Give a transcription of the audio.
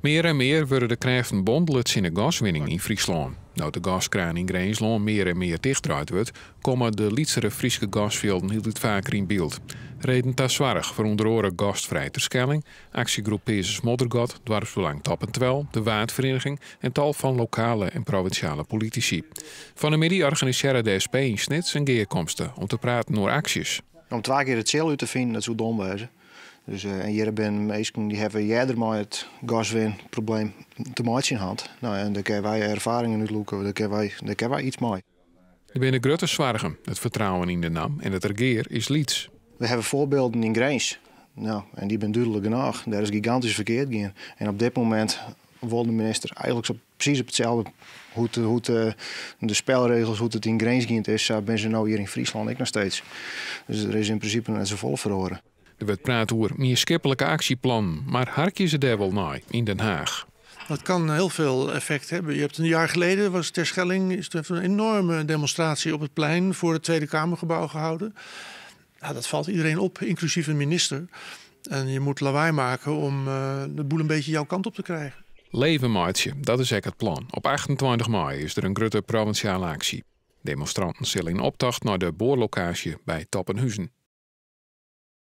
Meer en meer worden de krijgen bondels in de gaswinning in Friesland. Nou de gaskraan in Greensland meer en meer dichtdraaid wordt, komen de Lietzere Friese gasvelden heel het vaker in beeld. Reden tas zwarig voor onder andere Gastvrij Terschelling, actiegroep Pezus Moddergat, Dwarfsbelang Top en Twel, de Waardvereniging en tal van lokale en provinciale politici. Van de middag organiseren de SP in Snits en geerkomsten om te praten over acties. Om 2 keer het cel uit te vinden, dat zou dom wezen. Dus hier ben mensen die hebben eerder maar het gaswinprobleem te maken in hand. Nou, en daar kunnen wij ervaringen uitloeken, daar kunnen wij iets mee. Er binnen grote zwargen, het vertrouwen in de NAM en het regeer is Liets. We hebben voorbeelden in Greens. Nou, en die zijn duidelijk genoeg. Daar is gigantisch verkeerd gegaan. En op dit moment wil de minister eigenlijk precies op hetzelfde hoe de spelregels, hoe het in Greens ging is, ben ze nou hier in Friesland ook nog steeds. Dus er is in principe net zo vol verhoren. Er wordt praat over meer skippelijke actieplan, maar harkje ze daar wel naar in Den Haag. Dat kan heel veel effect hebben. Je hebt een jaar geleden was Terschelling is er een enorme demonstratie op het plein voor het Tweede Kamergebouw gehouden. Ja, dat valt iedereen op, inclusief een minister. En je moet lawaai maken om de boel een beetje jouw kant op te krijgen. Leven maatje, dat is echt het plan. Op 28 mei is er een grote provinciale actie. Demonstranten zullen in optocht naar de boorlocatie bij Toppenhuizen.